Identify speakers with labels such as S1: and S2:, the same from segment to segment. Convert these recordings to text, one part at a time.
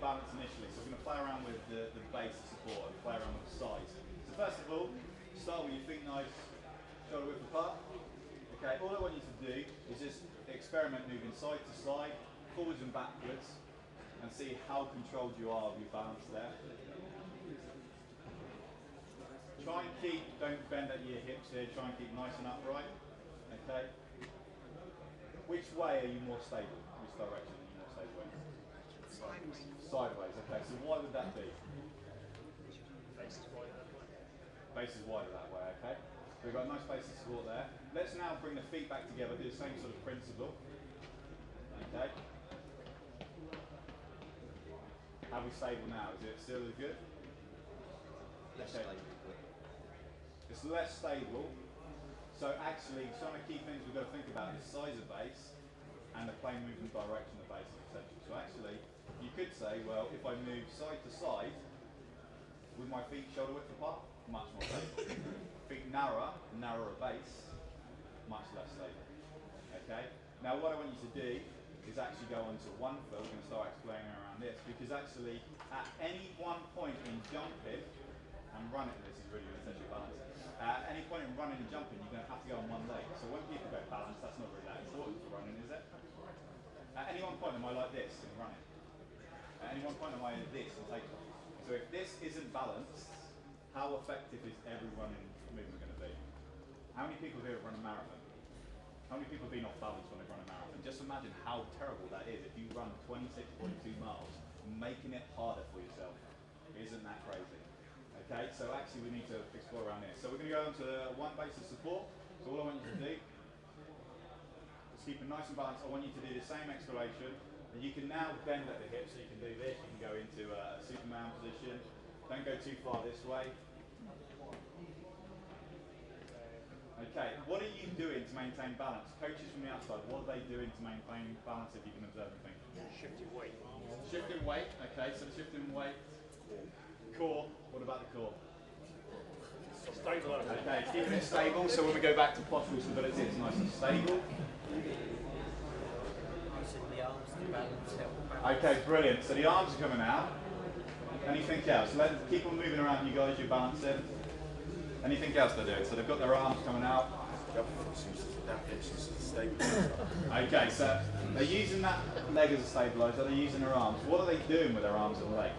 S1: balance initially. So we're going to play around with the base of support and play around with the size. So first of all, start with your feet nice, shoulder width apart. Okay, all I want you to do is just experiment moving side to side, forwards and backwards, and see how controlled you are of your balance there. Try and keep, don't bend at your hips here, try and keep nice and upright. Okay. Which way are you more stable? Which direction are you more stable in?
S2: Sideways.
S1: Sideways, okay. So why would that be?
S3: Base is wider that way.
S1: Base is wider that way, okay. So we've got a nice base of support there. Let's now bring the feet back together, do the same sort of principle. Okay. How are we stable now? Is it still as good?
S4: Less
S1: Okay.
S4: stable.
S1: It's less stable. So actually, some of the key things we've got to think about is size of base and the plane movement direction of base is essential. So actually, you could say, well, if I move side to side with my feet shoulder width apart, much more stable. Feet narrower base, much less stable. Okay. Now, what I want you to do is actually go onto one foot. We're going to start explaining around this because actually, at any one point in jumping and running, this is really going to test your balance. At any point in running and jumping, you're going to have to go on one leg. So when people go balanced, that's not really that important for running, is it? At any one point, am I like this in running? At any one point, am I in this and takeoff? So if this isn't balanced, how effective is every running movement going to be? How many people here have run a marathon? How many people have been off balance when they run a marathon? Just imagine how terrible that is if you run 26.2 miles, making it harder for yourself. Isn't that crazy? Okay, so actually we need to explore around this. So we're going to go on to one base of support. So all I want you to do is keep it nice and balanced. I want you to do the same exploration. And you can now bend at the hips, so you can do this. You can go into a Superman position. Don't go too far this way. Okay, what are you doing to maintain balance? Coaches from the outside, what are they doing to maintain balance if you can observe everything?
S3: Shifting weight.
S1: Shifting weight, okay, so the shifting weight. Core, what about the core?
S3: Stable.
S1: Okay, keeping it stable, so when we go back to postural stability, it's nice and stable.
S4: Using the arms to balance, help balance.
S1: Okay, brilliant. So the arms are coming out. Anything else? Let's keep on moving around, you guys, you're balancing. Anything else they're doing? So they've got their arms coming out. Okay, so they're using that leg as a stabiliser, they're using their arms. What are they doing with their arms and leg?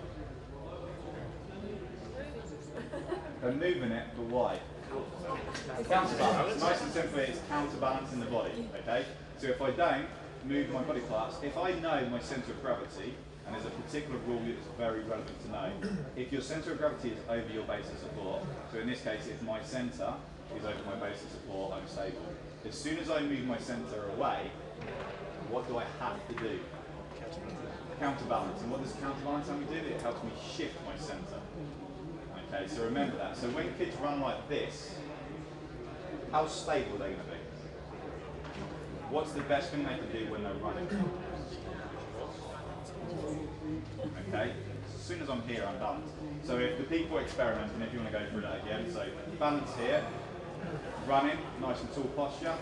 S1: They're moving it, but why? Counterbalance. Nice and simply, it's counterbalancing the body, okay? So if I don't move my body parts, if I know my centre of gravity, and there's a particular rule that's very relevant to know, if your centre of gravity is over your base of support, so in this case, if my centre is over my base of support, I'm stable. As soon as I move my centre away, what do I have to do? Counterbalance. And what does counterbalance help me do? It helps me shift my centre. Okay, so remember that. So when kids run like this, how stable are they going to be? What's the best thing they can do when they're running? Okay, as soon as I'm here, I'm balanced. So if the people experiment, and if you want to go through that again, so balance here, running, nice and tall posture,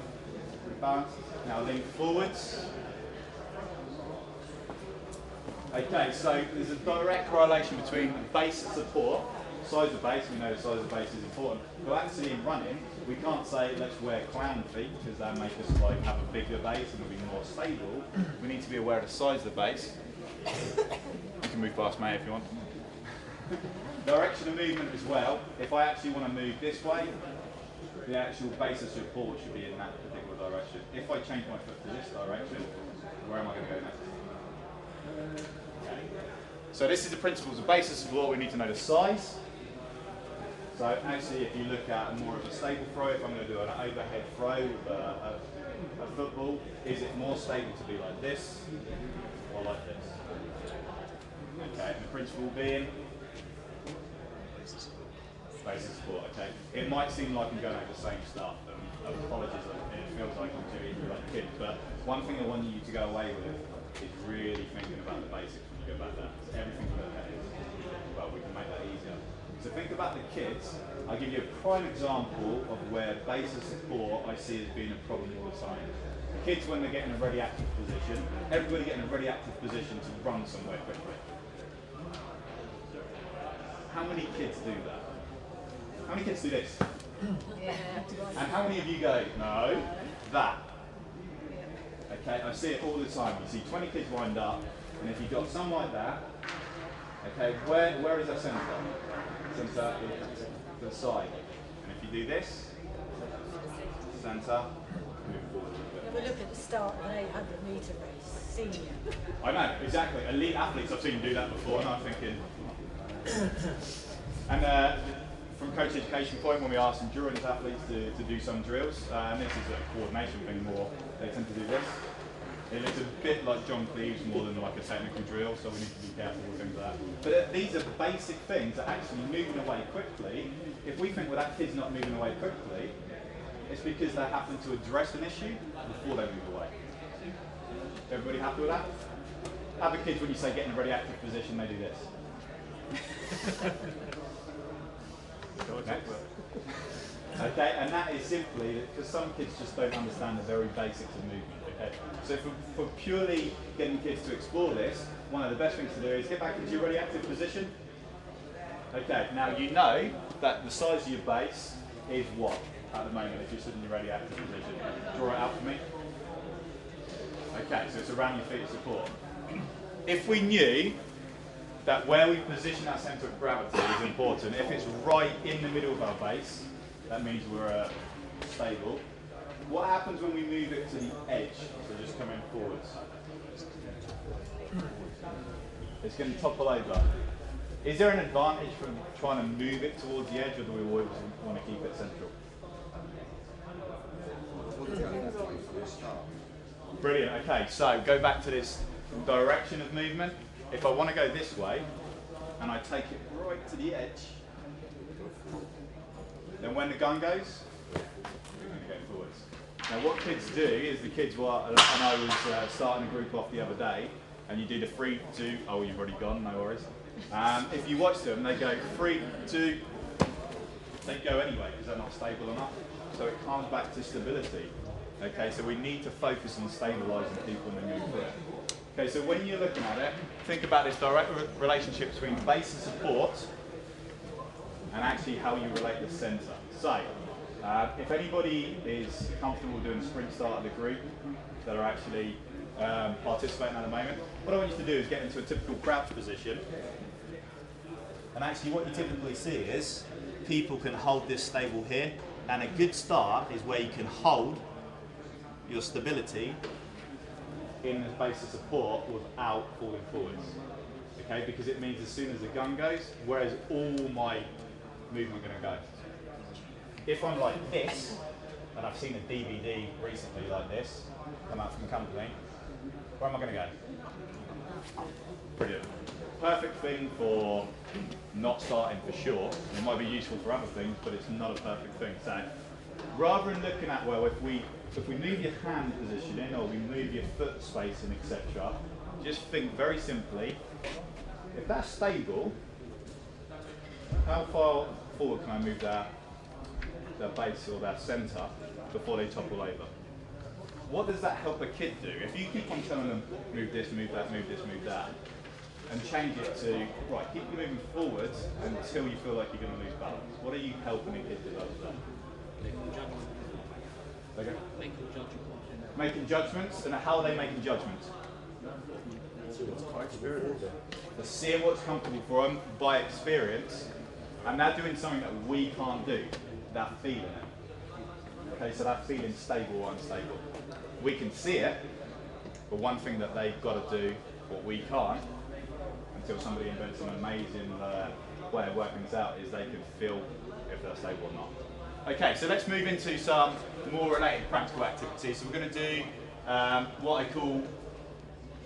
S1: balance. Now lean forwards. Okay, so there's a direct correlation between base support, size of base, we know the size of base is important, but actually in running, we can't say let's wear clown feet because that make us like have a bigger base and we'll be more stable. We need to be aware of the size of the base. You can move past mate if you want. Direction of movement as well. If I actually want to move this way, the actual base of support should be in that particular direction. If I change my foot to this direction, where am I going to go next? Okay. So this is the principles of base of support. We need to know the size. So actually, if you look at more of a stable throw, if I'm going to do an overhead throw with a football, is it more stable to be like this or like this? Okay, and the principle being base of support. Okay, it might seem like I'm going over the same stuff, and apologies, it feels like I'm doing it like kids. But one thing I want you to go away with is really thinking about the basics when you go back there. So everything we look at is, well, we can make that easier. So think about the kids. I'll give you a prime example of where base of support I see as being a problem all the time. Kids when they're getting a ready active position, everybody getting a ready active position to run somewhere quickly. how many kids do that? How many kids do this? And how many of you go, no, that? Okay, I see it all the time. You see 20 kids wind up, and if you've got some like that, okay, where is that centre? Centre to the side. And if you do this, centre, move forward a little bit.
S2: We look at the start of an 800-metre race, senior.
S1: I know, exactly. Elite athletes, I've seen do that before, and I'm thinking. And from coach education point, when we ask endurance athletes to do some drills, and this is a coordination thing more, they tend to do this. It looks a bit like John Cleves more than like a technical drill, so we need to be careful with things like that. But these are basic things that actually moving away quickly. If we think, well, that kid's not moving away quickly, it's because they happen to address an issue before they move away. Everybody happy with that? Other kids, when you say get in a very active position, they do this. Next. Okay, and that is simply because some kids just don't understand the very basics of movement. Okay, so for purely getting kids to explore this, one of the best things to do is get back into your very active position. Okay, now you know that the size of your base is what at the moment if you're sitting in your very active position. Draw it out for me. Okay, so it's around your feet of support. If we knew that where we position our centre of gravity is important, if it's right in the middle of our base, that means we're stable. What happens when we move it to the edge? So just coming forwards. It's going to topple over. Is there an advantage from trying to move it towards the edge, or do we always want to keep it central? Brilliant. Okay, so go back to this direction of movement. If I want to go this way, and I take it right to the edge, then when the gun goes, we're going to go forwards. Now what kids do is the kids were, and I was starting a group off the other day, and you do the 3, 2, oh you've already gone, no worries. If you watch them, they go 3, 2, they go anyway because they're not stable enough. So it comes back to stability. Okay, so we need to focus on stabilising people when they move through. Okay, so when you're looking at it, think about this direct relationship between base and support and actually how you relate the centre. So, if anybody is comfortable doing a sprint start of the group that are actually participating at the moment, what I want you to do is get into a typical crouch position. And actually what you typically see is people can hold this stable here, and a good start is where you can hold your stability in the base of support without falling forwards. Okay, because it means as soon as the gun goes, where is all my movement going to go? If I'm like this, and I've seen a DVD recently like this, come out from the company, where am I going to go? Brilliant. Perfect thing for not starting for sure. It might be useful for other things, but it's not a perfect thing. So rather than looking at, well, if we move your hand positioning or we move your foot spacing, etc., just think very simply, if that's stable, how far forward can I move their base or their centre before they topple over? What does that help a kid do? If you keep on telling them, move this, move that, move this, move that, and change it to, right, keep moving forwards until you feel like you're going to lose balance. What are you helping a kid develop that? Okay. Making judgments, and how are they making judgments? They're seeing what's comfortable for them by experience, and they're doing something that we can't do. They're feeling it. Okay, so they're feeling stable or unstable. We can see it, but one thing that they've got to do, what we can't, until somebody invents an amazing way of working this out, is they can feel if they're stable or not. Okay, so let's move into some more related practical activities. So we're going to do what I call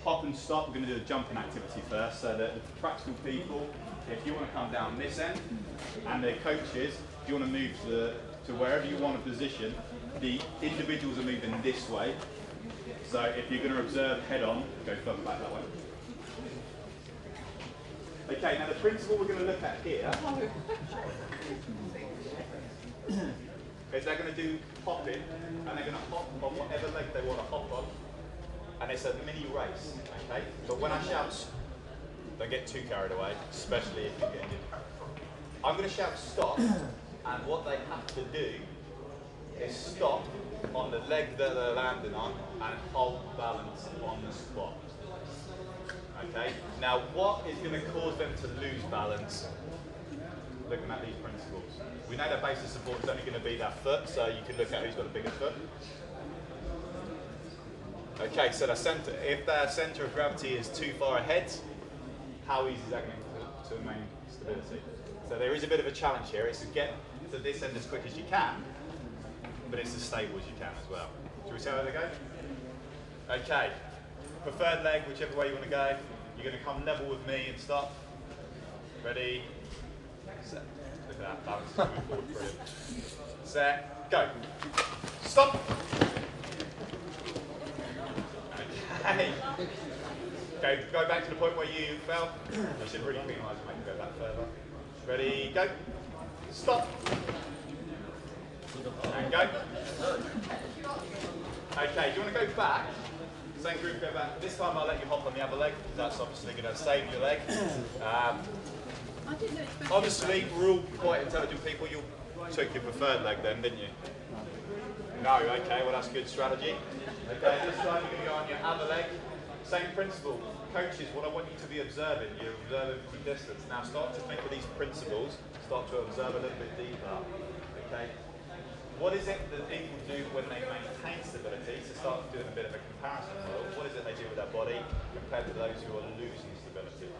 S1: hop and stop. We're going to do a jumping activity first, so that the practical people, if you want to come down this end, and their coaches, if you want to move to wherever you want to position, the individuals are moving this way. So if you're going to observe head on, go further back that way. Okay, now the principle we're going to look at here is they're going to do hopping, and they're going to hop on whatever leg they want to hop on, and it's a mini race, okay? But when I shout, don't get too carried away, especially if you're getting I'm going to shout stop, and what they have to do is stop on the leg that they're landing on and hold balance on the spot. Okay? Now, what is going to cause them to lose balance? Looking at these principles. We know their base of support is only going to be their foot, so you can look at who's got a bigger foot. Okay, so if their centre of gravity is too far ahead, how easy is that going to maintain stability? So there is a bit of a challenge here. It's to get to this end as quick as you can, but it's as stable as you can as well. Shall we see how they go? Okay, preferred leg, whichever way you want to go. You're going to come level with me and stop. Ready, set. Look at that, balance is moving forward, brilliant. Set, go. Stop. Okay. Go back to the point where you fell. You should really penalise and make you go back further. Ready, go. Stop. And go. Okay, do you want to go back? Same group, go back. This time I'll let you hop on the other leg, because that's obviously going to save your leg. Obviously, we're all quite intelligent people. You took your preferred leg then, didn't you? No, okay, well that's good strategy. Okay, this time you're going to go on your other leg. Same principle. Coaches, what I want you to be observing, you're observing from a distance. Now start to think of these principles, start to observe a little bit deeper. Okay. What is it that people do when they maintain stability? So start doing a bit of a comparison model. What is it they do with their body compared to those who are losing stability?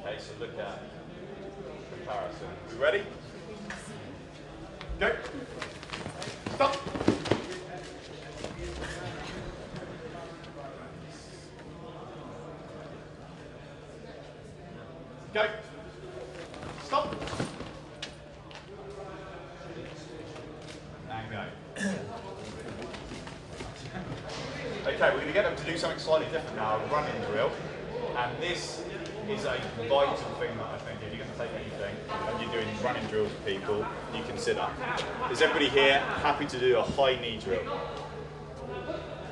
S1: Okay, so look at comparison. We ready? Go. Stop. Go. Stop. And go. Okay, we're going to get them to do something slightly different now, a running drill. And this is a vital thing that I think if you're going to take anything and you're doing running drills with people, you consider. Is everybody here happy to do a high knee drill?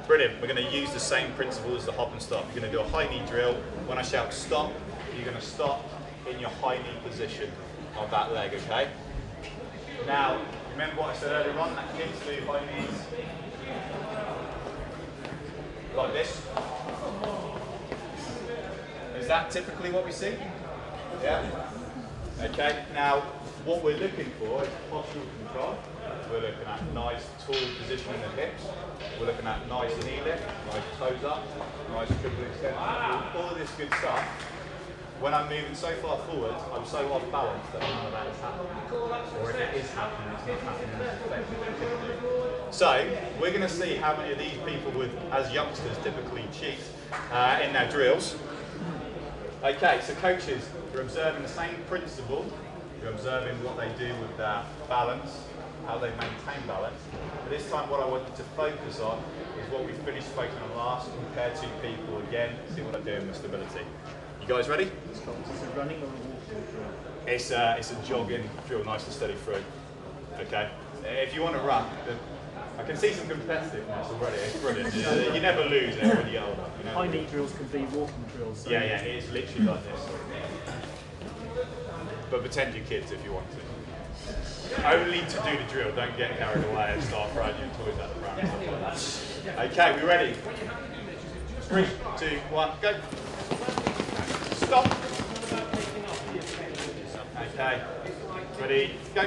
S1: Brilliant. We're going to use the same principle as the hop and stop. You're going to do a high knee drill. When I shout stop, you're going to stop in your high knee position of that leg, okay? Now, remember what I said earlier on, that kids do high knees like this. Is that typically what we see? Yeah? Okay, now what we're looking for is postural control. We're looking at nice tall position in the hips. We're looking at nice knee lift, nice toes up, nice triple extension, all of this good stuff. When I'm moving so far forward, I'm so off balance that none of that is happening. Or if it is happening, it's not happening as effectively as it could do. So, we're going to see how many of these people would, as youngsters, typically cheat in their drills. Okay, so coaches, you're observing the same principle. You're observing what they do with their balance, how they maintain balance. But this time what I want you to focus on is what we finished focusing on last, compare two people again, see what I'm doing with stability. You guys ready?
S3: Is it a running or a walking drill?
S1: It's a jogging drill, nice and steady through. Okay? If you want to run, I can see some competitiveness already, it's brilliant. You never lose it when you're older. You know?
S3: High knee drills can be walking drills. So
S1: Yeah, it's literally like this. But pretend you're kids if you want to. Only to do the drill, don't get carried away and start throwing your toys at the ground and stuff like that. Okay, we ready? 3, 2, 1, go. Stop. Okay. Ready, go.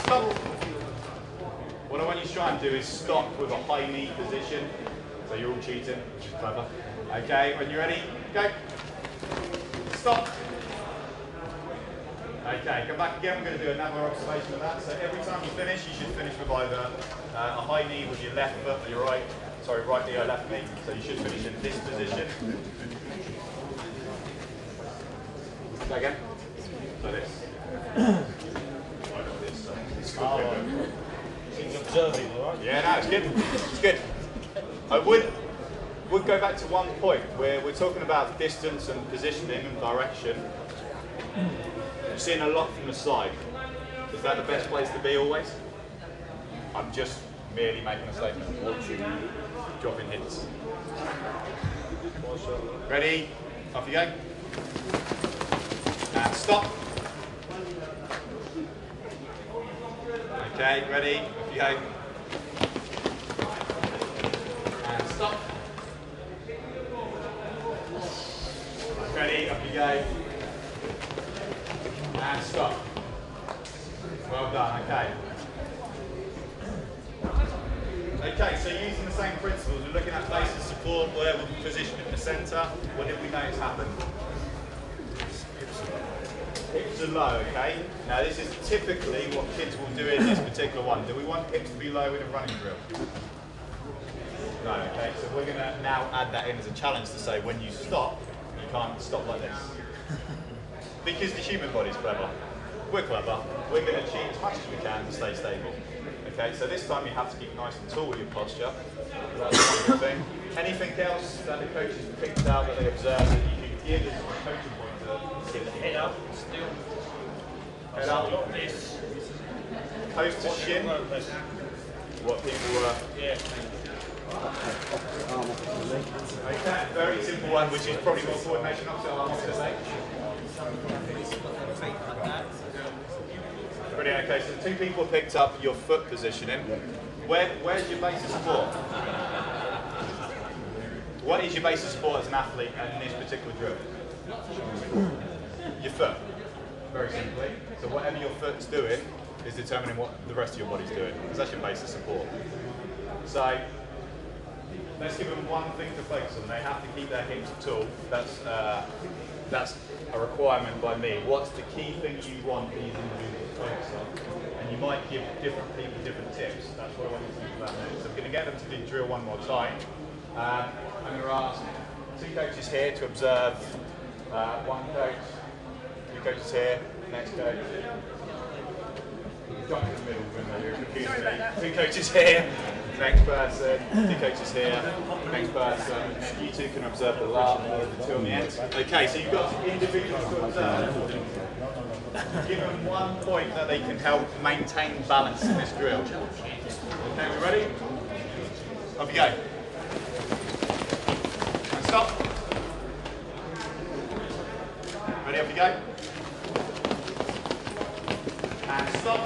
S1: Stop. What I want you to try and do is stop with a high knee position. So you're all cheating, which is clever. Okay, when you're ready, go. Stop. Okay, come back again. We're going to do another observation of that. So every time you finish, you should finish with either a high knee with your left foot or your right knee or left knee. So you should finish in this position. Say again? Like this. Like this. It's good.
S3: you're observing, all right?
S1: Yeah, no, it's good. It's good. I would go back to one point where we're talking about distance and positioning and direction. You're seeing a lot from the side. Is that the best place to be always? I'm just merely making a statement. Watching, dropping hits. Ready? Off you go. And stop. Okay, ready? Off you go. And stop. Ready? Up you go. And stop. Well done. Okay. Okay, so using the same principles, we're looking at base of support, where we'll position in the centre. What did we notice happen? Hips are low, okay? Now this is typically what kids will do in this particular one. Do we want hips to be low in a running drill? No, okay, so we're going to now add that in as a challenge to say when you stop, you can't stop like this. Because the human body's clever. We're clever. We're going to cheat as much as we can to stay stable. Okay, so this time you have to keep nice and tall with your posture. That's one good thing. Anything else that the coaches picked out that they observed that you could give as a coaching point to kids?
S3: Head up, still.
S1: Head up.
S3: Like this.
S1: Toes to shin. What people were.
S3: Yeah.
S1: Okay, very simple one, which is probably more coordination up to arm off the leg. Brilliant, okay, so the two people picked up your foot positioning. Where's your base of support? What is your base of support as an athlete in this particular drill? Your foot. Very simply. So whatever your foot's doing is determining what the rest of your body's doing. Because that's your base of support. So let's give them one thing to focus on. They have to keep their hips tall. That's a requirement by me. What's the key thing you want these individuals to focus on? And you might give different people different tips. That's what I want you to think about now. So I'm going to get them to do drill one more time. I'm going to ask two coaches here to observe. One coach, two coaches here, next coach. Jump in the middle when you're confused. Two coaches here, next person, two coaches here, next person. You two can observe the last, the two on the end. Okay, so you've got individuals to observe. Give them 1 point that they can help maintain balance in this drill. Okay, we ready? Off you go. And stop. Ready, off you go. And stop.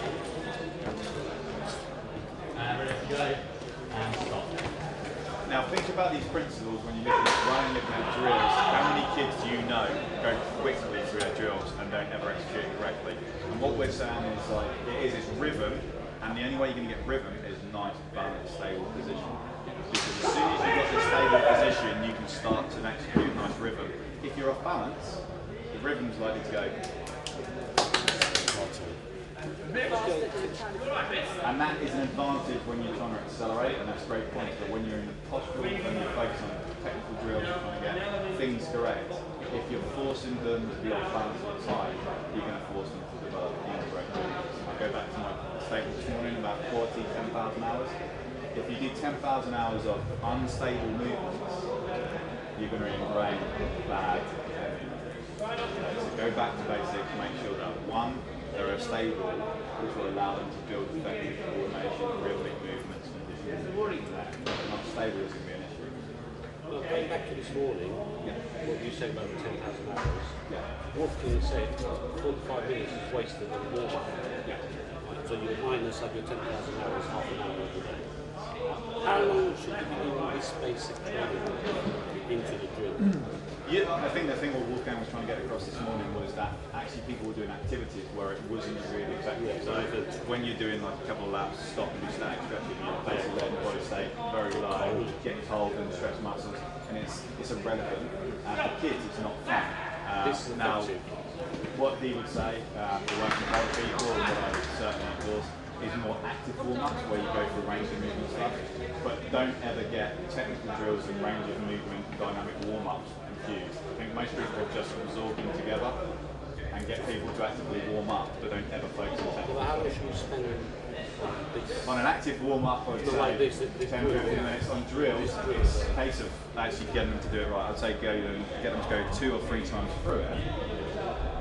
S1: And ready, off you go. And stop. Now think about these principles when you're looking at drills. How many kids do you know go quickly through their drills and don't ever execute it correctly? And what we're saying is like, it's rhythm, and the only way you're going to get rhythm is nice, balanced, stable position. Because as soon as you've got this stable position, you can start to execute a nice rhythm. If you're off balance, the rhythm's likely to go. And that is an advantage when you're trying to accelerate, and that's a great point. But when you're in the posture, when you're focusing on technical drills, you're trying to get things correct. If you're forcing them to be off balance all the time, you're going to force them to develop incorrect movements. I go back to my statement this morning about 10,000 hours. If you do 10,000 hours of unstable movements, you're going to ingrain bad habits. So go back to basics, make sure that one, they're stable, which will allow them to build effective coordination, rhythmic movements, and not stable is going to be an issue.
S5: Well, going back to this morning, what you said about the 10,000 hours, what can you say? 45 minutes is wasted on warm-up. So you're minus of your 10,000 hours, half an hour every day. How long should you be doing this basic training into the drill?
S1: Yeah, I think the thing what Wolfgang was trying to get across this morning was that actually people were doing activities where it wasn't really effective. So when you're doing like a couple of laps, stop and do static stretching, you're basically letting the body stay very low, get cold and stretch muscles, and it's irrelevant. And for kids, it's not fun. Now, what he would say, for working with other people, what I would certainly endorse, is more active warm-ups where you go through range of movement stuff, but don't ever get technical drills and range of movement dynamic warm-ups confused. I think most people are just absorbing together and get people to actively warm up, but don't ever focus on technical.
S5: Well, how much should you spend on this?
S1: On an active warm-up, I would say
S5: like this
S1: 10 to 15 minutes. On drills, it's a case of actually getting them to do it right. I'd say get them to go 2 or 3 times through it,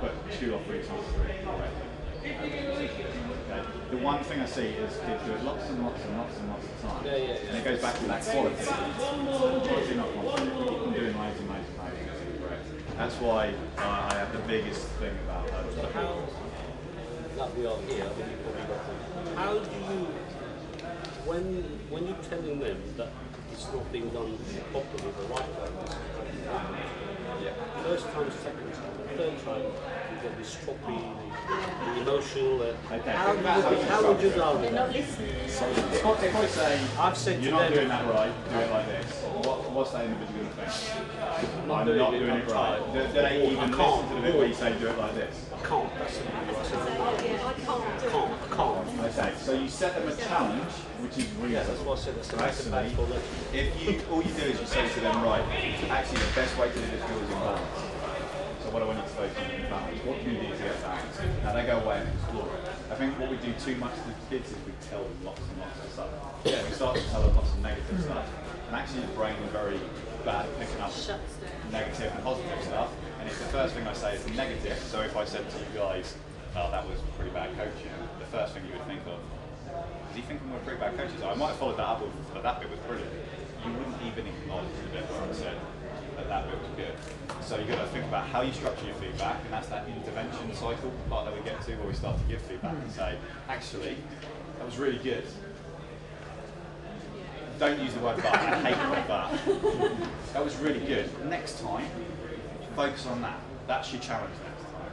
S1: but 2 or 3 times through it correctly. Okay. The one thing I see is kids do it lots and lots and lots and lots of times, and it goes back to that quality. Quality, not quantity. Keep them doing loads and loads and loads until it's correct. That's why I have the biggest thing about hurdles.
S5: So how, like we are here, I mean, you probably got them. How do you, when you're telling them that it's not being done properly, the right way, first time, second time, the third time, you get this stroppy, the emotional. How would you go with that?
S1: If I say,
S5: I've said to
S1: you're not
S5: them,
S1: doing that right, do it like this, what's that individual going to think? I'm not doing it right. Do they even listen to the bit where you say do it like this?
S5: I can't, that's the thing. I can't.
S1: Okay, so you set them a challenge, which is reasonable.
S5: Yeah, that's what I said, that's the best bad for them.
S1: If you, all you do is you say to them, right, actually the best way to do this drill is in balance. So what do I need to focus on in balance? What can you do to get balance? Now they go away and explore it. I think what we do too much to the kids is we tell them lots and lots of stuff. Yeah, we start to tell them lots of negative stuff. And actually the brain is very bad at picking up negative and positive stuff. And if the first thing I say is negative, so if I said to you guys, oh, that was pretty bad coaching, the first thing you would think of, is he thinking we're pretty bad coaches? I might have followed that up with, but that bit was brilliant. You wouldn't even acknowledge the bit where I said that bit was good. So you've got to think about how you structure your feedback, and that's that intervention cycle part that we get to where we start to give feedback and say, actually, that was really good. Don't use the word but, I hate the word but. That was really good. Next time, focus on that. That's your challenge next time.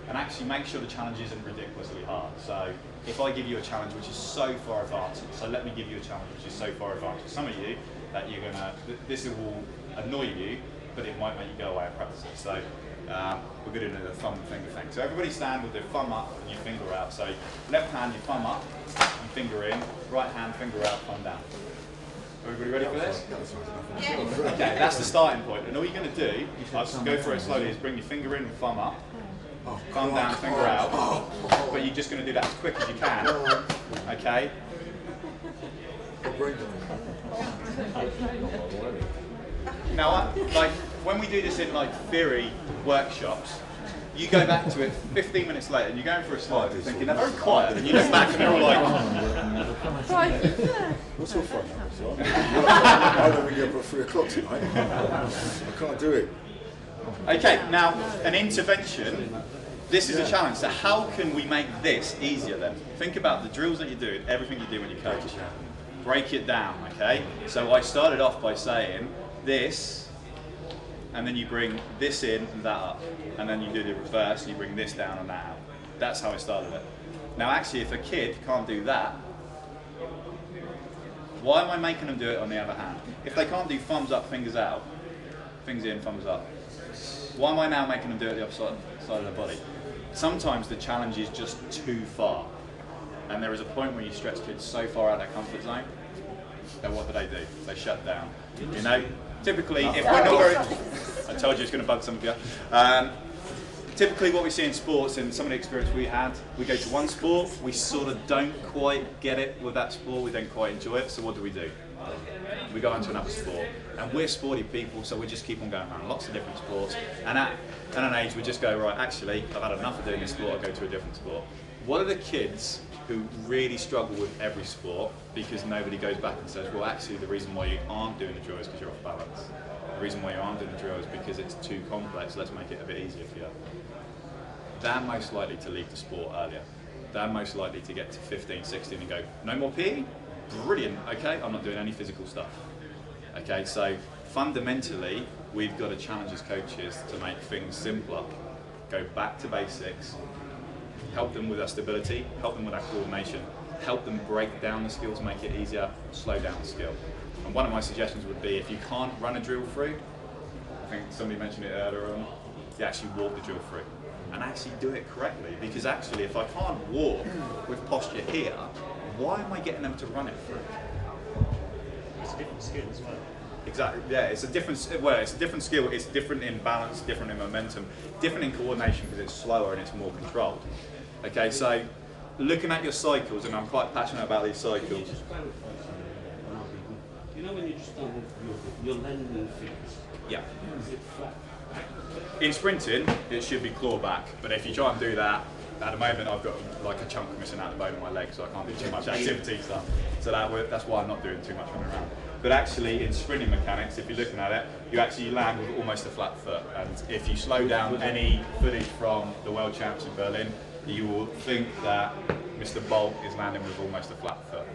S1: And actually make sure the challenge isn't ridiculously hard. So if I give you a challenge which is so far advanced, so let me give you a challenge which is so far advanced for some of you that you're gonna, this will annoy you, but it might make you go away and practice it. So we're going to do the thumb and finger thing. So everybody stand with their thumb up and your finger out. So left hand, your thumb up, your finger in, right hand, finger out, thumb down. Everybody ready for this? Okay, that's the starting point. And all you're going to do, I'll just go through it slowly, is bring your finger in and thumb up, thumb down, finger out. But you're just going to do that as quick as you can. Okay? Now, like when we do this in like theory workshops, you go back to it 15 minutes later and you're going for a slide and thinking they're very quiet, and you look back and they're all like,
S6: what's your phone number? I don't get up at 3 o'clock tonight. I can't do it.
S1: okay, now an intervention, this is a challenge. So how can we make this easier then? Think about the drills that you do, everything you do when you coach. Break it down, okay? So I started off by saying this, and then you bring this in and that up, and then you do the reverse, you bring this down and that out. That's how I started it. Now actually, if a kid can't do that, why am I making them do it on the other hand? If they can't do thumbs up, fingers out, fingers in, thumbs up, why am I now making them do it the opposite side of their body? Sometimes the challenge is just too far, and there is a point where you stretch kids so far out of their comfort zone, then what do? They shut down. You know, typically, if we're not very, I told you it's going to bug some of you. Typically what we see in sports, and some of the experience we had, we go to one sport, we sort of don't quite get it with that sport, we don't quite enjoy it, so what do? We go into another sport. And we're sporty people, so we just keep on going around lots of different sports. And at an age, we just go, right, actually, I've had enough of doing this sport, I'll go to a different sport. What are the kids who really struggle with every sport because nobody goes back and says, well, actually, the reason why you aren't doing the drill is because you're off balance. The reason why you aren't doing the drill is because it's too complex, let's make it a bit easier for you. They're most likely to leave the sport earlier. They're most likely to get to 15, 16 and go, no more PE? Brilliant, okay, I'm not doing any physical stuff. Okay, so fundamentally, we've got to challenge as coaches to make things simpler, go back to basics, help them with our stability, help them with our coordination, help them break down the skill to make it easier, slow down the skill. And one of my suggestions would be, if you can't run a drill through, I think somebody mentioned it earlier on, you actually walk the drill through. And actually do it correctly, because actually if I can't walk with posture here, why am I getting them to run it through?
S3: It's a different skill as well.
S1: Exactly, yeah, it's a different skill, it's different in balance, different in momentum, different in coordination because it's slower and it's more controlled. Okay, so looking at your cycles, and I'm quite passionate about these cycles.
S5: You know when you just done your landing feet?
S1: Yeah.
S5: Is it flat?
S1: In sprinting, it should be claw back, but if you try and do that, at the moment I've got like a chunk missing out the bone of my leg, so I can't do too much activity stuff. So that's why I'm not doing too much running around. But actually, in sprinting mechanics, if you're looking at it, you actually land with almost a flat foot. And if you slow down any footage from the World Champs in Berlin, you will think that Mr. Bolt is landing with almost a flat foot.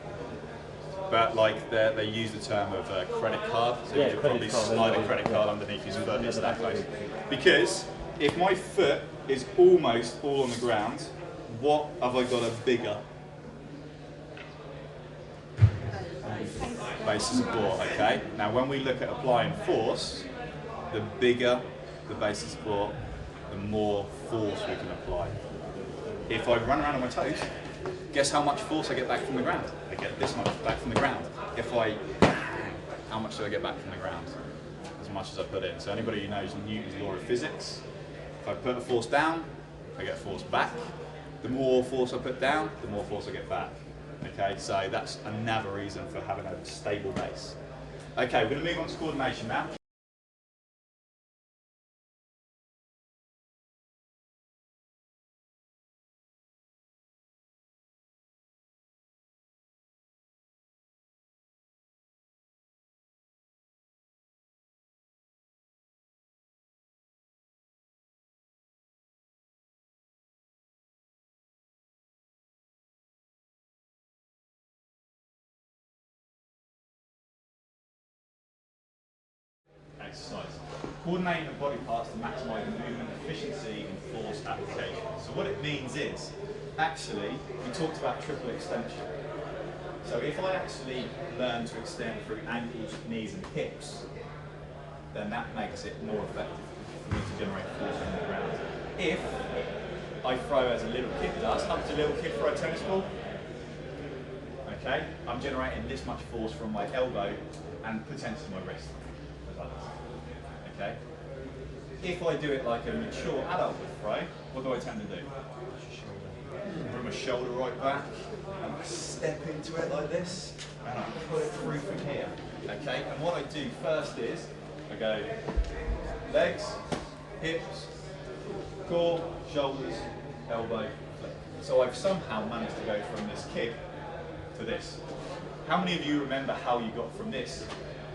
S1: But like they use the term of credit card, so you could probably slide a credit card underneath his foot. It's that close. Because if my foot is almost all on the ground, what have I got a bigger? Base of support, okay? Now when we look at applying force, the bigger the base of support, the more force we can apply. If I run around on my toes, guess how much force I get back from the ground? I get this much back from the ground. How much do I get back from the ground? As much as I put in. So anybody who knows Newton's law of physics, if I put a force down, I get force back. The more force I put down, the more force I get back. Okay, so that's another reason for having a stable base. Okay, we're going to move on to coordination now. Exercise. Coordinating the body parts to maximise movement efficiency and force application. So what it means is, actually, we talked about triple extension. So if I actually learn to extend through ankles, knees and hips, then that makes it more effective for me to generate force from the ground. If I throw as a little kid does, up to a little kid throw a tennis ball, okay, I'm generating this much force from my elbow and potentially my wrist. Okay. If I do it like a mature adult would throw, what do I tend to do? Bring my shoulder right back, and I step into it like this, and I put it through from here. Okay. And what I do first is I go legs, hips, core, shoulders, elbow, flick. So I've somehow managed to go from this kick to this. How many of you remember how you got from this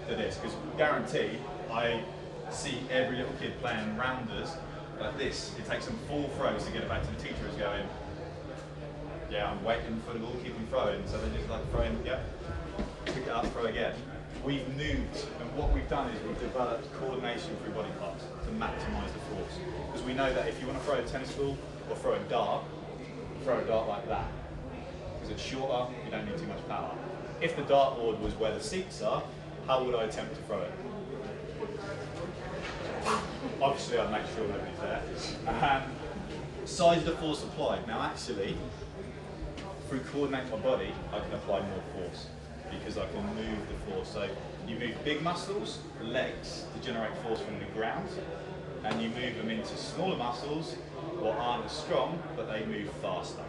S1: to this? Because guarantee I see every little kid playing rounders like this. It takes them 4 throws to get it back to the teacher who's going, yeah, I'm waiting for the ball, keep them throwing. So they're just like throwing, yep, pick it up, throw again. We've moved, and what we've done is we've developed coordination through body parts to maximise the force. Because we know that if you want to throw a tennis ball or throw a dart like that. Because it's shorter, you don't need too much power. If the dartboard was where the seats are, how would I attempt to throw it? Obviously, I'd make sure nobody's there. Size of the force applied. Now, actually, through coordinating my body, I can apply more force because I can move the force. So you move big muscles, legs, to generate force from the ground, and you move them into smaller muscles, what aren't as strong, but they move faster.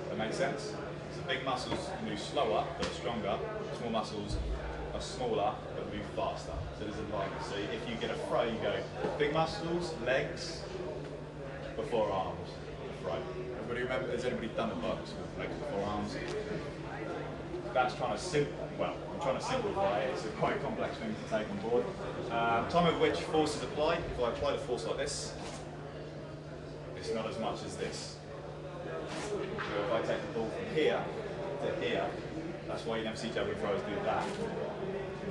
S1: That makes sense? So big muscles move slower, but stronger. Small muscles are smaller, but move faster. So there's a line. So if you get a throw, you go big muscles, legs, before arms, throw. Everybody remember, has anybody done a box with legs before arms? That's trying to I'm trying to simplify it. It's a quite complex thing to take on board. Time at which force is applied. If I apply the force like this, it's not as much as this. So if I take the ball from here to here, that's why you never see Javelin throwers do that,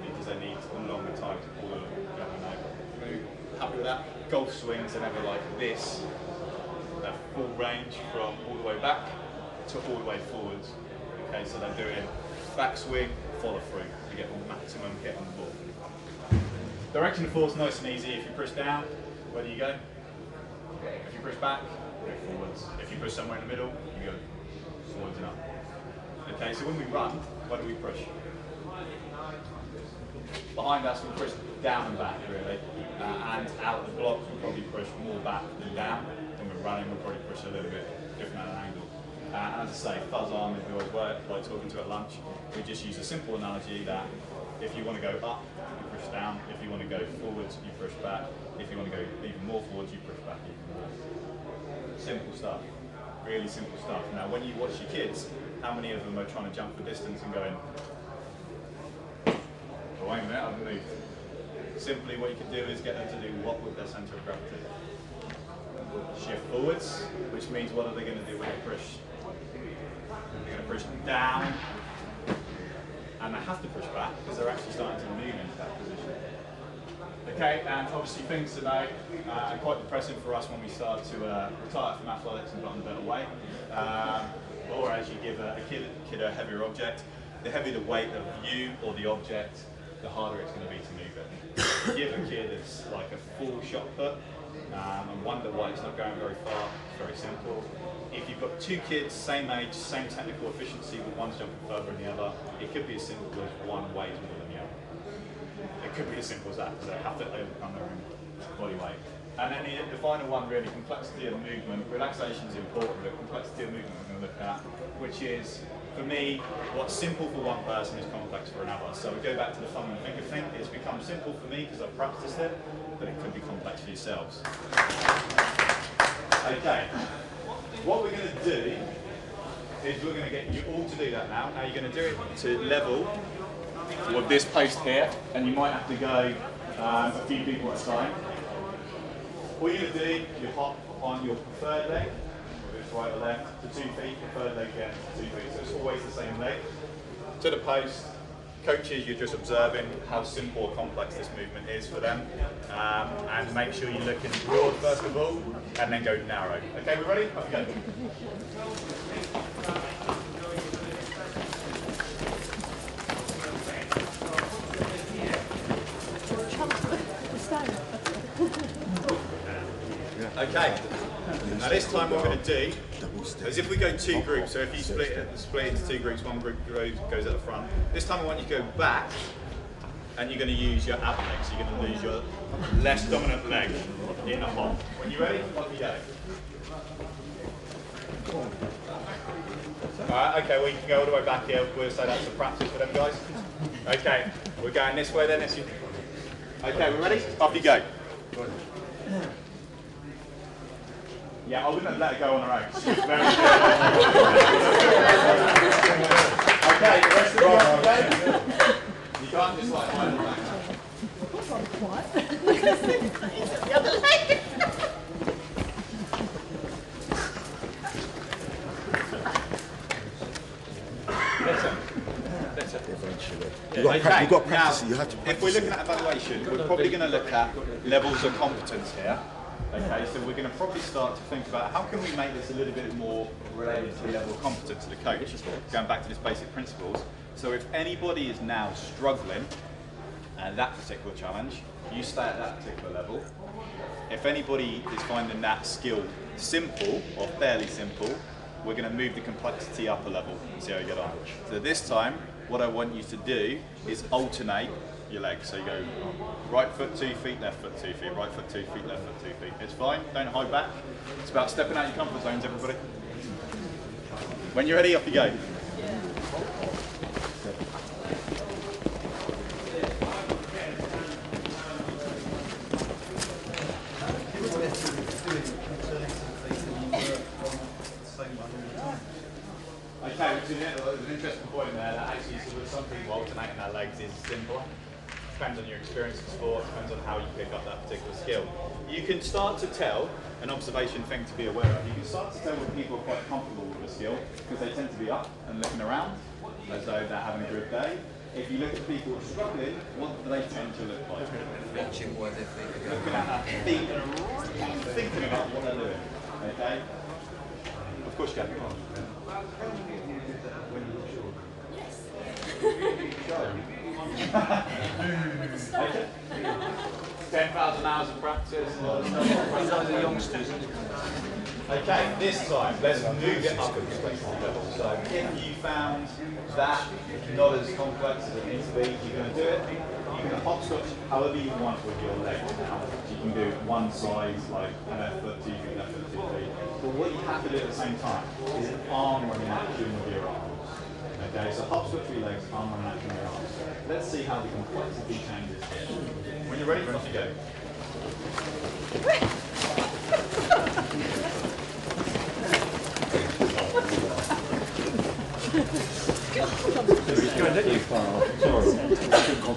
S1: because they need a longer time to pull them over. Happy with that? Golf swings are never like this. They're full range from all the way back to all the way forwards. Okay, so they're doing back swing, follow through to get the maximum hit on the ball. Direction of force, nice and easy. If you push down, where do you go? If you push back, you go forwards. If you push somewhere in the middle, you go forwards and up. Okay, so when we run, where do we push? Behind us, we push down and back, really. And out of the blocks, we probably push more back than down. When we're running, we'll probably push a little bit different at an angle. And as I say, fuzz arm, if we always work, like talking to at lunch, we just use a simple analogy that if you want to go up, you push down. If you want to go forwards, you push back. If you want to go even more forwards, you push back even more. Simple stuff. Really simple stuff. Now, when you watch your kids, how many of them are trying to jump the distance and going, Oh, wait a minute, I've moved. Simply what you can do is get them to do what with their centre of gravity? Shift forwards, which means what are they going to do when they push? They're going to push down, and they have to push back because they're actually starting to move into that position. Okay, and obviously things today are quite depressing for us when we start to retire from athletics and put on a better weight. Or as you give a kid a heavier object, the heavier the weight of you or the object, the harder it's going to be to move it. Give a kid it's like a full shot put and wonder why it's not going very far. It's very simple. If you've got two kids, same age, same technical efficiency, but one's jumping further than the other, it could be as simple as one weighs more than the other. It could be as simple as that, because they have to overcome their own body weight. And then the final one, really, complexity of movement. Relaxation is important, but complexity of movement we're going to look at, which is, for me, what's simple for one person is complex for another. So we go back to the thumb and finger thing. It's become simple for me because I've practiced it, but it could be complex for yourselves. Okay. What we're going to do is we're going to get you all to do that now. Now you're going to do it to level with this post here, and you might have to go a few people at a time. All you're going to do, you hop on your preferred leg, whether it's right or left, to 2 feet, preferred leg again, 2 feet. So it's always the same leg. To the post. Coaches, you're just observing how simple or complex this movement is for them. And make sure you're looking broad first of all, and then go narrow. Okay, we ready? Off you go. Okay, now this time what we're going to do is if we go 2 groups, so if you split into 2 groups, one group goes at the front. This time I want you to go back and you're going to use your ab leg, so you're going to lose your less dominant leg in the hop. When you're ready, off you go. Alright, okay, well you can go all the way back here, we'll say that's a practice for them guys. Okay, we're going this way then. Okay, we're ready? Off you go. Yeah, I wouldn't have let her go on her own. She's very good. Okay, the rest of the way. You can't just like hide them back.
S2: What?
S7: The other leg.
S6: You've got to practice it, you have to practice
S1: if we're looking at evaluation, we're probably going to look at levels of competence here. Okay, so we're going to probably start to think about how can we make this a little bit more related to the level of competence of the coach, going back to this basic principles. So if anybody is now struggling at that particular challenge, you stay at that particular level. If anybody is finding that skill simple or fairly simple, we're going to move the complexity up a level and see how you get on. So this time, what I want you to do is alternate your legs. So you go right foot 2 feet, left foot 2 feet, right foot 2 feet, left foot 2 feet. It's fine, don't hide back. It's about stepping out your comfort zones, everybody. When you're ready, off you go. Okay, which is an interesting point there, that actually with some people alternating their legs is simpler. Depends on your experience in sport, depends on how you pick up that particular skill. You can start to tell, an observation thing to be aware of, you can start to tell when people are quite comfortable with a skill because they tend to be up and looking around as though they're having a good day. If you look at people who are struggling, what do they tend to look like?
S4: Watching what they're thinking.
S1: Looking at that feet and thinking about what they're doing. Okay? Of course you can. Yes. 10,000 hours of practice. These are the youngsters. Okay, this time let's move it up a complexity level. So if you found that not as complex as it needs to be, you're going to do it. You can hopscotch however you want with your legs now. You can do one side, like left foot 2 feet, left foot 2 feet. But what you have to do at the same time is an arm running action with your arms. Okay, so hopscotch with your legs, arm running action with your arms. Let's see how the complexity changes here. When you're ready, off you go.
S6: You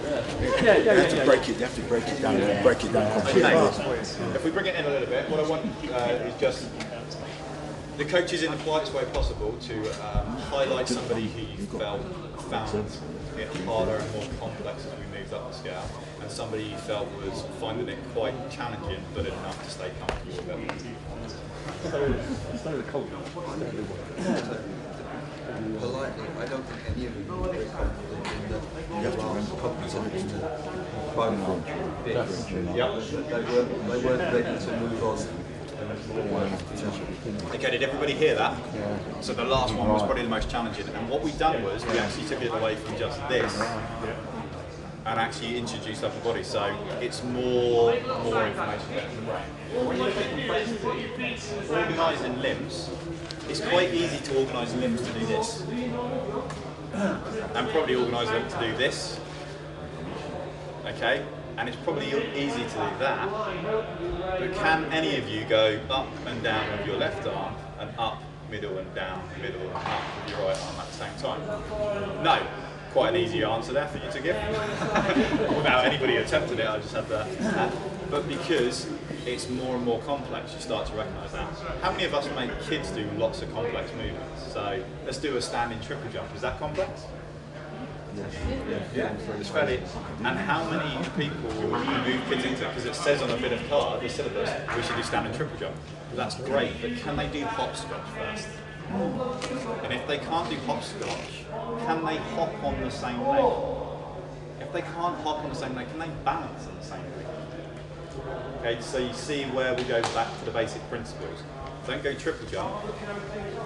S6: have to break it down completely.
S1: Okay. If we bring it in a little bit, what I want is just the coaches in the politest way possible to highlight somebody who you found it harder and more complex as we moved up the scale, and somebody you felt was finding it quite challenging but enough to stay comfortable with it.
S4: Politely, I don't think any of them are very confident in that you are competent to both bits. They weren't ready to move on.
S1: Okay, did everybody hear that? So the last one was probably the most challenging, and what we've done was we actually took it away from just this and actually introduced upper body, so it's more information there. When you look at complexity, organising limbs, it's quite easy to organise limbs to do this, and probably organise them to do this, okay? And it's probably easy to do that, but can any of you go up and down with your left arm, and up, middle and down, middle and up with your right arm at the same time? No. Quite an easy answer there for you to give. Without anybody attempting it, I just had that. But because it's more and more complex, you start to recognise that. How many of us make kids do lots of complex movements? So let's do a standing triple jump. Is that complex? Yeah, it's fairly. And how many people move kids into it? Because it says on a bit of card, the syllabus, we should do standing triple jump. That's great, but can they do hopscotch first? And if they can't do hopscotch, can they hop on the same leg? If they can't hop on the same leg, can they balance on the same leg? Okay, so you see where we go back to the basic principles. Don't go triple jump,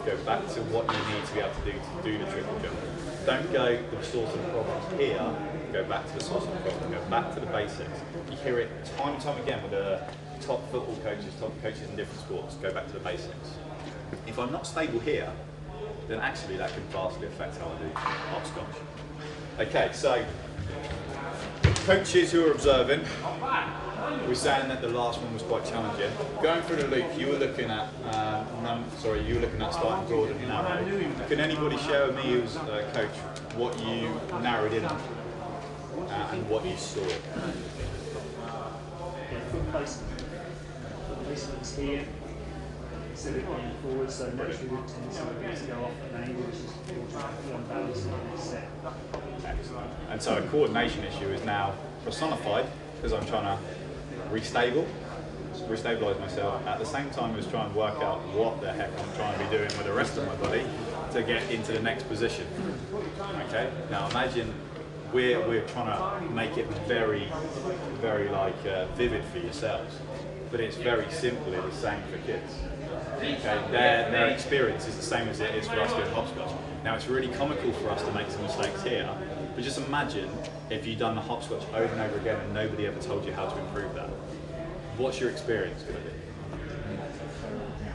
S1: go back to what you need to be able to do the triple jump. Don't go the source of the problem here, go back to the source of the problem, go back to the basics. You hear it time and time again with the top football coaches, top coaches in different sports, go back to the basics. If I'm not stable here, then actually that can vastly affect how I do hopscotch. Okay, so coaches who are observing, we're saying that the last one was quite challenging. Going through the loop, you were looking at starting broad and narrow. Can anybody share with me, who's a coach, what you narrowed in on and what you saw?
S3: Placements here, instead of going forward, so naturally we tend to go off an angle, which is unbalanced in the set.
S1: Excellent. And so a coordination issue is now personified because I'm trying to restabilize myself at the same time as trying to work out what the heck I'm trying to be doing with the rest of my body to get into the next position. Okay. Now imagine we're trying to make it very, very vivid for yourselves, but it's very simply the same for kids. Okay, their experience is the same as it is for us doing hopscotch. Now it's really comical for us to make some mistakes here, but just imagine if you'd done the hopscotch over and over again and nobody ever told you how to improve that. What's your experience going to be?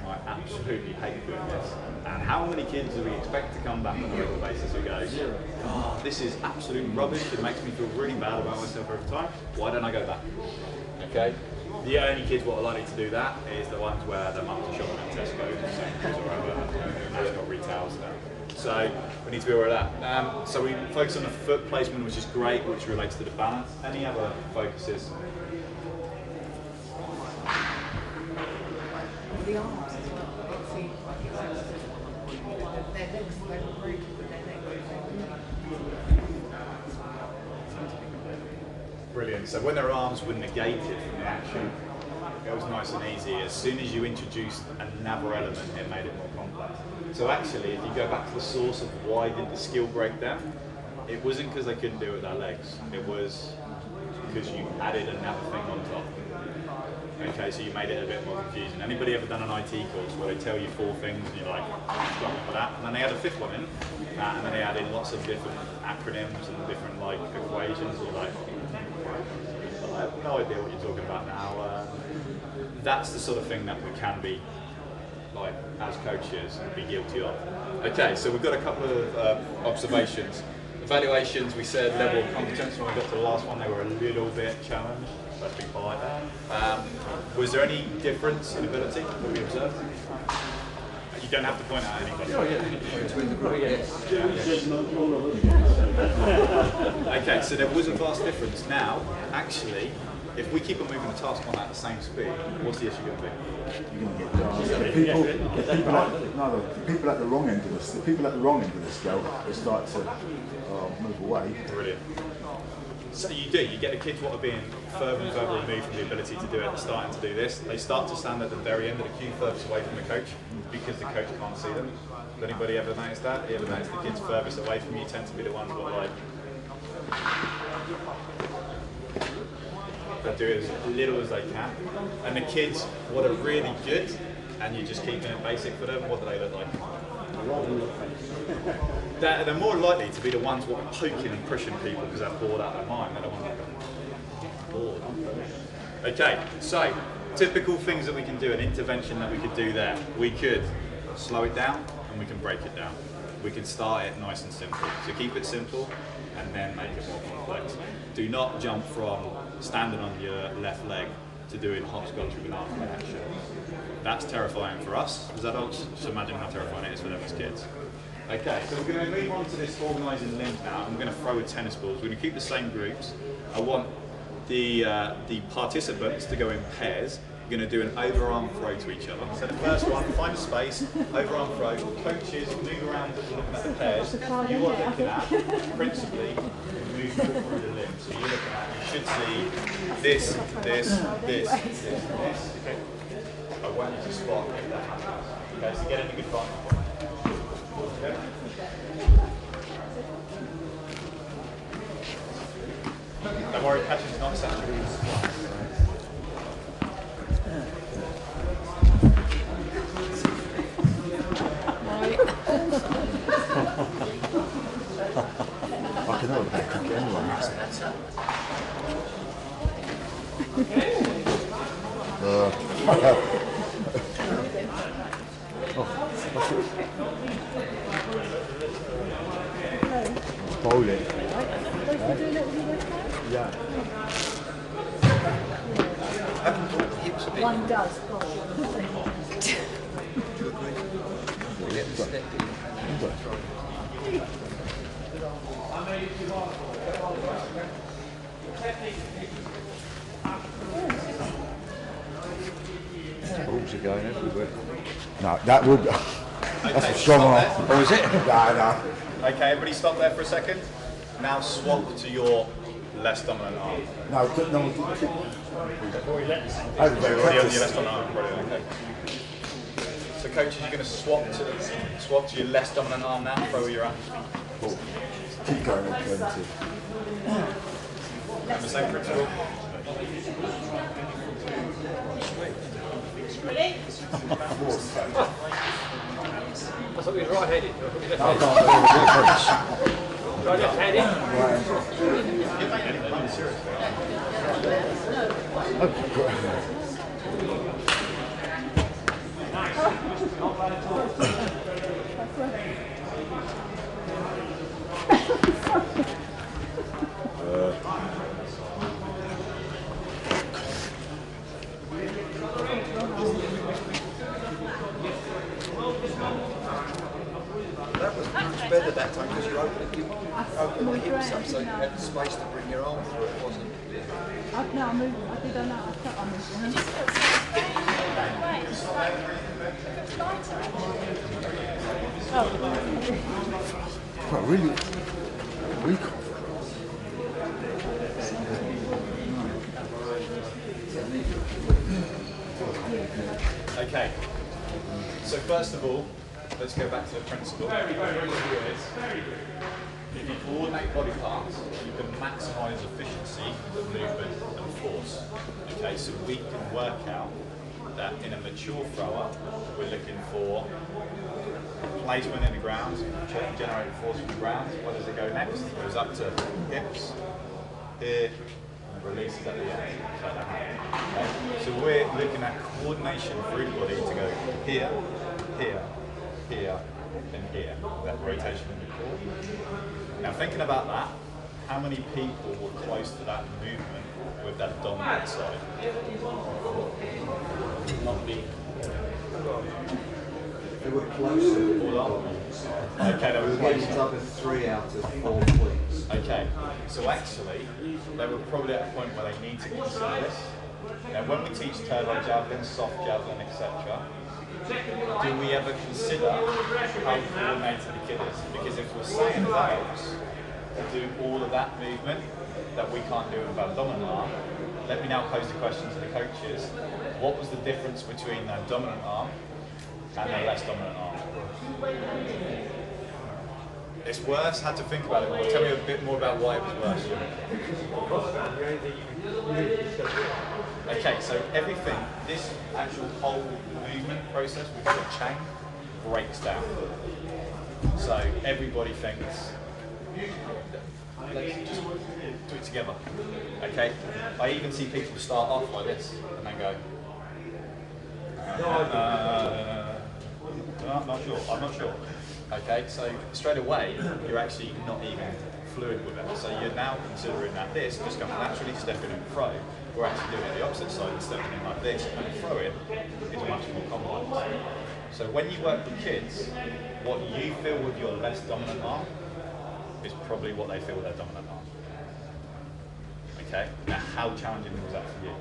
S1: I absolutely hate doing this. And how many kids do we expect to come back on a regular basis who go, oh, this is absolute rubbish, it makes me feel really bad about myself every time, why don't I go back? Okay? The only kids what are likely to do that is the ones where their mums are shopping at Tesco, Sainsbury's or whatever, they've got retail stuff. So we need to be aware of that. So we focus on the foot placement, which is great, which relates to the balance. Any other focuses?
S7: The arms as well. It seems like it's their legs don't break, but their legs
S1: Brilliant. So when their arms were negated from the action, it was nice and easy. As soon as you introduced another element, it made it more complex. So actually, if you go back to the source of why did the skill break down, it wasn't because they couldn't do it with their legs. It was because you added another thing on top. Okay, so you made it a bit more confusing. Anybody ever done an IT course where they tell you 4 things and you're like, something like that, and then they add a 5th one in, and then they add in lots of different acronyms and different equations, or I have no idea what you're talking about now. That's the sort of thing that we can be, as coaches, be guilty of. Okay, so we've got a couple of observations. Evaluations, we said level of competence. When we got to the last one, they were a little bit challenged. Let's be polite. Was there any difference in ability that we observed? You don't have to point out anybody.
S4: Between the group, yes.
S1: Okay, so there was a vast difference. Now, actually, if we keep on moving the task on at the same speed, what's the issue going to be?
S6: You're going to get the people at the wrong end of the scale, they start to move away.
S1: Brilliant. So you get the kids what are being further and further removed from the ability to do it, starting to do this. They start to stand at the very end of the queue furthest away from the coach because the coach can't see them. Has anybody ever noticed that? You ever noticed the kids furthest away from you tend to be the ones that like they do as little as they can. And the kids what are really good and you're just keeping it basic for them, what do they look like? They're more likely to be the ones what are poking and pushing people because they're bored out of their mind. They're the ones that are bored. Okay, so typical things that we can do, an intervention that we could do there. We could slow it down and we can break it down. We can start it nice and simple. So keep it simple and then make it more complex. Do not jump from standing on your left leg to doing hopscotch with an arm action. That's terrifying for us as adults, so imagine how terrifying it is for them as kids. Okay, so we're going to move on to this organising limbs now. I'm going to throw with tennis balls. We're going to keep the same groups. I want the participants to go in pairs. We're going to do an overarm throw to each other. So the first one, find a space, overarm throw. Coaches, move around looking at the pairs. You are looking at, principally, movement through the limbs. So you're looking at, you should see this, this, this, this, and this. Okay. I want you to spot if that happens. Okay, so get in a good vantage point. Okay. Don't worry, catching's not essential.
S6: I can have a back kick anyway. Bowling. Yeah.
S2: One does.
S6: Balls are going everywhere. No, that would. That's a strong arm.
S1: Or is it?
S6: No.
S1: Okay, everybody stop there for a second. Now swap to your less dominant arm.
S6: No,
S1: You're already on your left arm, brilliant, okay. So coaches, you're going to swap to your less dominant arm now, throw where you're at.
S6: Cool. Keep going alternative.
S1: And the same principle.
S5: I thought he was right-handed. Right left-handed?
S4: That was much better that time because you opened the hips up so you had the space to bring your arm through. It wasn't.
S2: No, I moved. I did on that. I thought I moved.
S6: Quite really weak.
S1: Okay. So first of all, let's go back to the principle. If you coordinate body parts, you can maximise efficiency of movement and force. Okay, so we can work out that in a mature thrower, we're looking for placement in the ground, generating force from the ground. Where does it go next? It goes up to hips, here, and releases at the end. Okay? So we're looking at coordination through the body to go here, here, here, and here. That rotation in the core. Now thinking about that, how many people were close to that movement with that dominant side? Not me.
S4: They were closer.
S1: All up. Okay, they
S4: We
S1: were
S4: were getting
S1: closer.
S4: like a 3 out of 4 points.
S1: Okay, so actually, they were probably at a point where they need to consider this. Now, when we teach turbo javelin, soft javelin, etc., do we ever consider how coordinated the kid is? Because if we're saying those to do all of that movement that we can't do with our dominant arm, let me now pose the question to the coaches. What was the difference between their dominant arm and their less dominant arm? It's worse, had to think about it more. Tell me a bit more about why it was worse. Okay, so everything, this actual whole movement process, we call a chain, breaks down. So everybody thinks, let's just do it together. Okay? I even see people start off like this and then go, I'm not sure. Okay, so straight away, you're actually not even fluid with it. So you're now considering that this, just going to naturally step in and throw, we're actually doing it the opposite side and stepping in like this, and throwing is much more complex. So when you work with kids, what you feel with your less dominant arm is probably what they feel with their dominant arm. Okay, now how challenging was that for you?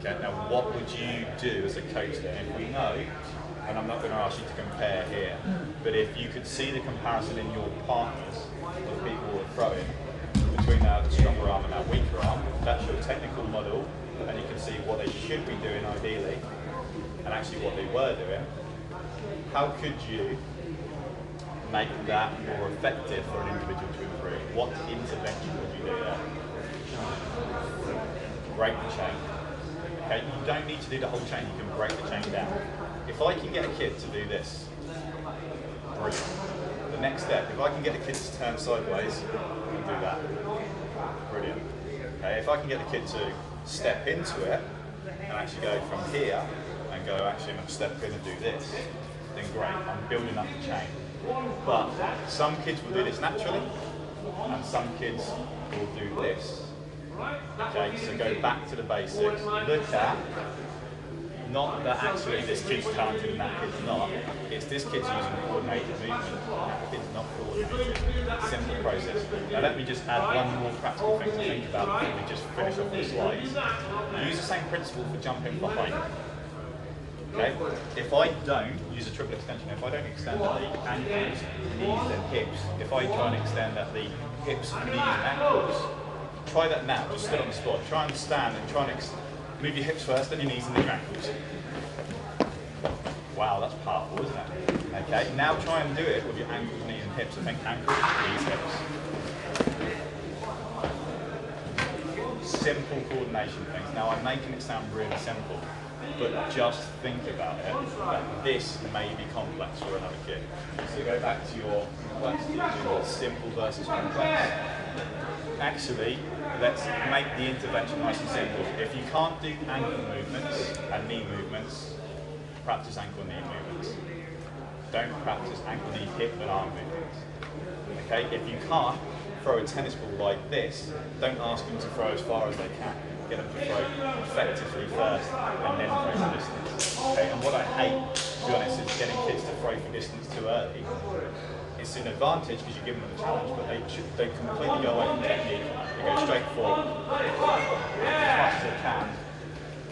S1: Okay, now what would you do as a coach then if we know, and I'm not going to ask you to compare here, but if you could see the comparison in your partners of people who are throwing between our stronger arm and our weaker arm, that's your technical model, and you can see what they should be doing ideally, and actually what they were doing, how could you make that more effective for an individual to improve? What intervention would you do there? Break the chain. Okay, you don't need to do the whole chain, you can break the chain down. If I can get a kid to do this, brilliant. The next step, if I can get a kid to turn sideways and do that, brilliant. Okay, if I can get the kid to step into it and actually go from here and go, actually I'm going to step in and do this, then great, I'm building up the chain. But some kids will do this naturally, and some kids will do this. Okay, so go back to the basics. Look at, not that actually this kid's talented and that kid's not. It's this kid's using coordinated movement, that kid's not coordinated. Simple process. Now let me just add one more practical thing to think about before we just finish off the slides. Use the same principle for jumping behind. Okay? If I don't use a triple extension, if I don't extend at the ankles, knees and hips, if I try and extend at the hips, knees and ankles, try that now, just sit on the spot. Try and stand and try and move your hips first, then your knees and then your ankles. Wow, that's powerful, isn't it? Okay, now try and do it with your ankles, knees and hips. So think ankles, knees, hips. Simple coordination things. Now I'm making it sound really simple, but just think about it, that this may be complex for another kid. So go back to your simple versus complex. Actually, let's make the intervention nice and simple. If you can't do ankle movements and knee movements, practice ankle and knee movements. Don't practice ankle, knee, hip and arm movements. Okay, if you can't throw a tennis ball like this, don't ask them to throw as far as they can. Get them to throw effectively first and then throw for distance. Okay, and what I hate, to be honest, is getting kids to throw for distance too early. It's an advantage because you give them a challenge, but they completely go away from technique. They go straight forward as much as they can,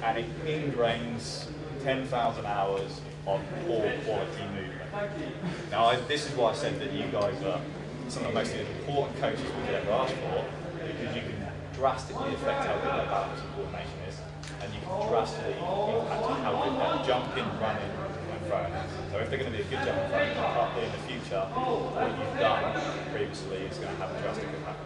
S1: and it ingrains 10,000 hours of poor quality movement. Now, this is why I said that you guys are some of the most important coaches we could ever ask for, because you can drastically affect how good their balance and coordination is, and you can drastically impact on how good their jumping, running, and throwing is. So if they're going to be a good jumper in the future, what you've done previously is going to have a drastic impact